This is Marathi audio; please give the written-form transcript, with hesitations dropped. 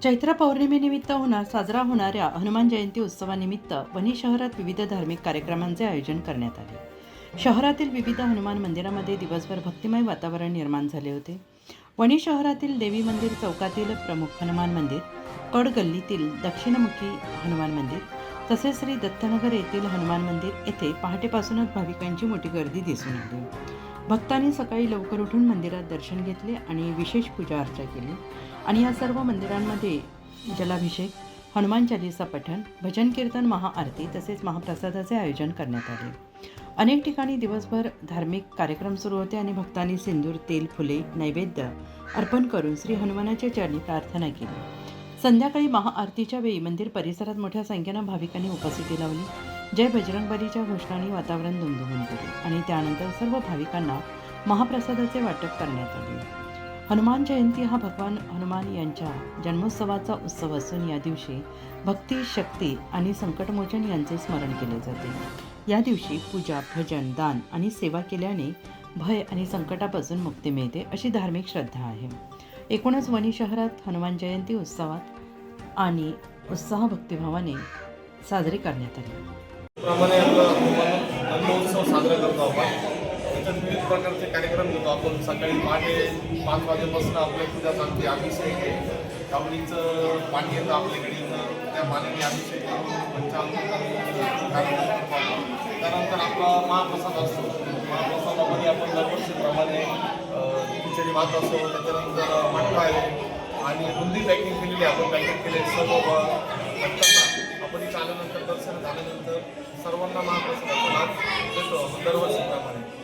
चैत्र पौर्णिमेनिमित्त साजरा होणाऱ्या हनुमान जयंती उत्सवानिमित्त वणी शहरात विविध धार्मिक कार्यक्रमांचे आयोजन करण्यात आले। शहरातील विविध हनुमान मंदिरामध्ये दिवसभर भक्तिमय वातावरण निर्माण झाले होते। वणी शहरातील देवी मंदिर चौकातील प्रमुख हनुमान मंदिर, कड गल्लीतील दक्षिणमुखी हनुमान मंदिर तसेच श्री दत्तनगर येथील हनुमान मंदिर येथे पहाटेपासूनच भाविकांची मोठी गर्दी दिसून आली। भक्तांनी सकाळी लवकर उठून मंदिरात दर्शन घेतले आणि विशेष पूजा अर्चा केली आणि या सर्व मंदिरांमध्ये जलाभिषेक, हनुमान चालीसा पठण, भजन कीर्तन, महाआरती तसेच महाप्रसादाचे आयोजन करण्यात आले। अनेक ठिकाणी दिवसभर धार्मिक कार्यक्रम सुरू होते आणि भक्तांनी सिंदूर, तेल, फुले, नैवेद्य अर्पण करून श्री हनुमानाच्या चरणी प्रार्थना केली। संध्याकाळी महाआरतीच्या वेळी मंदिर परिसरात मोठ्या संख्येनं भाविकांनी उपस्थिती लावली। जय बजरंगबलीच्या घोषणांनी वातावरण दुमदुमून गेले आणि त्यानंतर सर्व भाविकांना महाप्रसादाचे वाटप करण्यात आले। हनुमान जयंती हा भगवान हनुमान यांच्या जन्मोत्सवाचा उत्सव असून या दिवशी भक्ती, शक्ती आणि संकटमोचन यांचे स्मरण केले जाते। या दिवशी पूजा, भजन, दान आणि सेवा केल्याने भय आणि संकटापासून मुक्ती मिळते अशी धार्मिक श्रद्धा आहे। एकूणच वणी शहरात हनुमान जयंती उत्सवात आणि उत्साह भक्तिभावाने साजरी करण्यात आली। प्रमाणे जन्मोत्सव साजरा करतो आपण। त्याच्यात विविध प्रकारचे कार्यक्रम घेतो आपण। सकाळी पहाटे 5 वाजेपासून आपल्या पूजा चालते, अभिषेक आहे, गावडीचं पाणी येतं आपल्याकडे, त्या पाण्याने अभिषेक करून पंचामृत त्यानंतर आपला महाप्रसाद असतो। महाप्रसादामध्ये आपण दरवर्षीप्रमाणे खिचडी भात असतो, त्याच्यानंतर मटका आहे आणि बुंदी पॅकिंग केलेली आहे। आपण पॅकिंग केले सर्व भक्तांना आपण इथं आल्यानंतर, दर्शन झाल्यानंतर सर्वांना महाप्रसादाचा लाभ देतो दरवर्षीप्रमाणे।